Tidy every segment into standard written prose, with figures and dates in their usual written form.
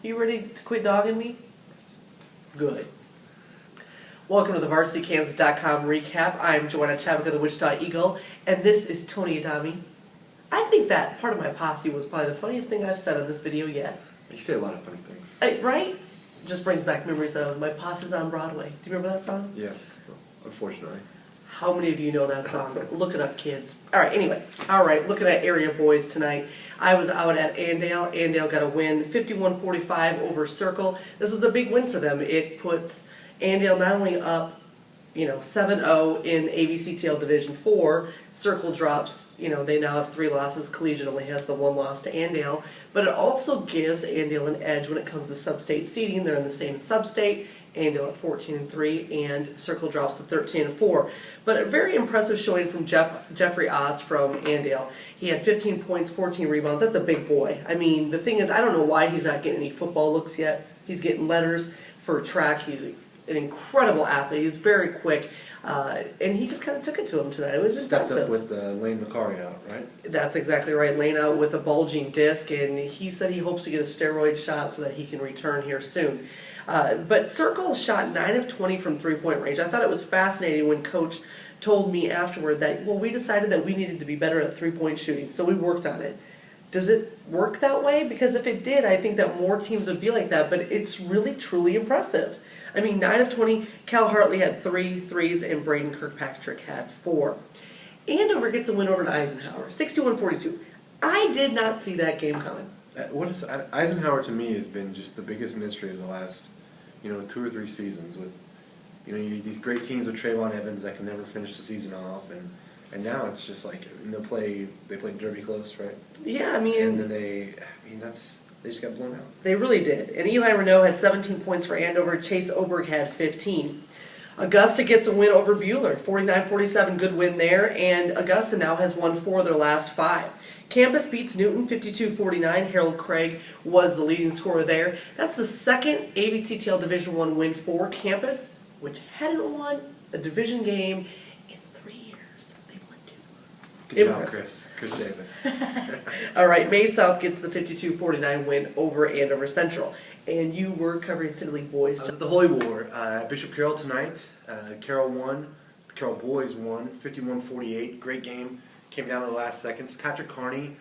You ready to quit dogging me? Good. Welcome to the VarsityKansas.com recap. I'm Joanna, Chadwick of the Wichita Eagle, and this is Tony Adame. I think that part of my posse was probably the funniest thing I've said in this video yet. You say a lot of funny things. Right? Just brings back memories of my posse's on Broadway. Do you remember that song? Yes, unfortunately. How many of you know that song? Look it up, kids. All right, looking at area boys tonight. I was out at Andale. Andale got a win, 51-45 over Circle. This was a big win for them. It puts Andale not only up, 7-0 in ABCTL Division 4. Circle drops, they now have 3 losses. Collegiate only has the 1 loss to Andale. But it also gives Andale an edge when it comes to sub-state seeding. They're in the same sub-state. Andale at 14-3, and Circle drops to 13-4. But a very impressive showing from Jeffrey Oz from Andale. He had 15 points, 14 rebounds. That's a big boy. I mean, the thing is, I don't know why he's not getting any football looks yet. He's getting letters for track. He's an incredible athlete. He's very quick. And he just kind of took it to him tonight. It was Stepped impressive. up with Lane McCarry out, right? That's exactly right. Lane out with a bulging disc, and he said he hopes to get a steroid shot so that he can return here soon. But Circle shot 9 of 20 from three-point range. I thought it was fascinating when Coach told me afterward that, we decided that we needed to be better at three-point shooting, so we worked on it. Does it work that way? Because if it did, I think that more teams would be like that, but it's really, truly impressive. I mean, 9 of 20, Cal Hartley had 3 threes, and Braden Kirkpatrick had 4. Andover gets a win over Eisenhower, 61-42. I did not see that game coming. Eisenhower to me has been just the biggest mystery of the last, 2 or 3 seasons with, these great teams with Trayvon Evans that can never finish the season off, and now it's just like they play Derby close, right? Yeah, I mean, and then they just got blown out. They really did. And Eli Renault had 17 points for Andover. Chase Oberg had 15. Augusta gets a win over Buhler, 49-47, good win there, and Augusta now has won 4 of their last 5. Campus beats Newton 52-49. Harold Craig was the leading scorer there. That's the second ABCTL Division I win for Campus, which hadn't won a division game in 3 years. They've won 2. Good job, Chris Davis. All right, May South gets the 52-49 win over Andover Central. And you were covering City League boys. I was at the Holy War at Bishop Carroll tonight. Carroll won. The Carroll boys won 51-48. Great game. Came down to the last seconds. Patrick Carney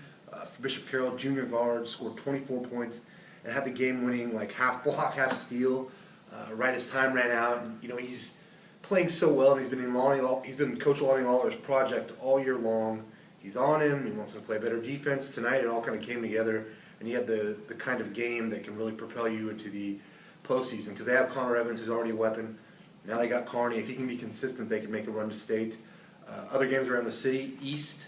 for Bishop Carroll, junior guard, scored 24 points and had the game-winning half block, half steal right as time ran out. And, he's playing so well, and he's been Coach Lonnie Lawler's project all year long. He's on him. He wants to play better defense. Tonight it all kind of came together, and he had the kind of game that can really propel you into the postseason because they have Connor Evans, who's already a weapon. Now they got Carney. If he can be consistent, they can make a run to state. Other games around the city, East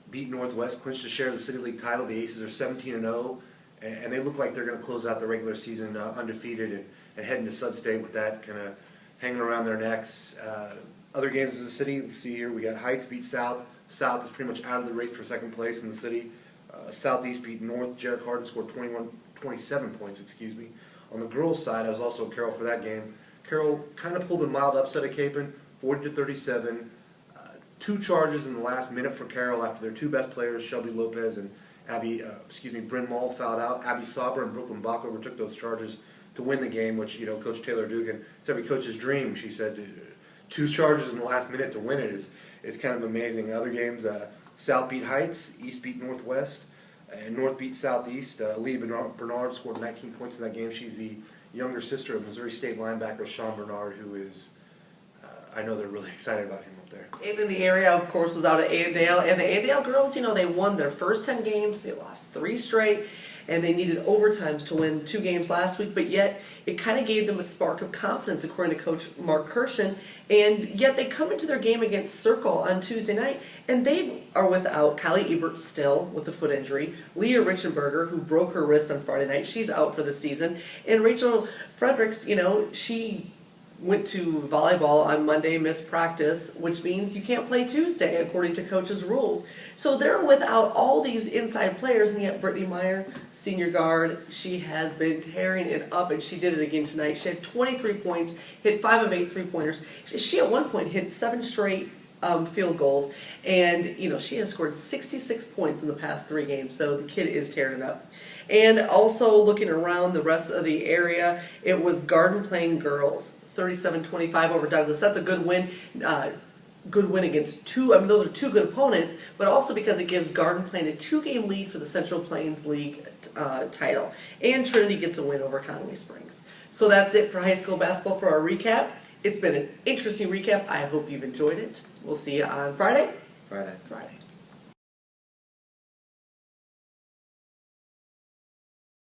beat Northwest, clinched a share of the City League title. The Aces are 17-0, and they look like they're going to close out the regular season undefeated and head into sub-state with that kind of hanging around their necks. Other games in the city, let's see here, we got Heights beat South. South is pretty much out of the race for second place in the city. Southeast beat North. Jarek Harden scored 27 points, On the girls' side, I was also at Carroll for that game. Carroll kind of pulled a mild upset at Capon, 40-37. 2 charges in the last minute for Carroll after their 2 best players, Shelby Lopez and Bryn Mall, fouled out. Abby Sauber and Brooklyn Bach overtook those charges to win the game, which, Coach Taylor Dugan, it's every coach's dream. She said 2 charges in the last minute to win it is kind of amazing. Other games, South beat Heights, East beat Northwest, and North beat Southeast. Leah Bernard scored 19 points in that game. She's the younger sister of Missouri State linebacker Sean Bernard, who is, I know they're really excited about him up there. And in the area, of course, was out at Andale. And the Andale girls, they won their first 10 games. They lost 3 straight. And they needed overtimes to win 2 games last week. But yet, it kind of gave them a spark of confidence, according to Coach Mark Kirshen. And yet, they come into their game against Circle on Tuesday night. And they are without Kylie Ebert still with a foot injury. Leah Richenberger, who broke her wrist on Friday night, she's out for the season. And Rachel Fredericks, she went to volleyball on Monday, missed practice, which means you can't play Tuesday according to coach's rules. So they're without all these inside players, and yet Brittany Meyer, senior guard, she has been tearing it up, and she did it again tonight. She had 23 points, hit 5 of 8 3-pointers. She at one point hit 7 straight field goals, and she has scored 66 points in the past 3 games, so the kid is tearing it up. And also looking around the rest of the area, it was Garden Plain girls, 37-25 over Douglas. That's a good win. Good win against two. I mean, those are two good opponents, but also because it gives Garden Plain a 2-game lead for the Central Plains League title. And Trinity gets a win over Conway Springs. So that's it for high school basketball for our recap. It's been an interesting recap. I hope you've enjoyed it. We'll see you on Friday. Friday. Friday.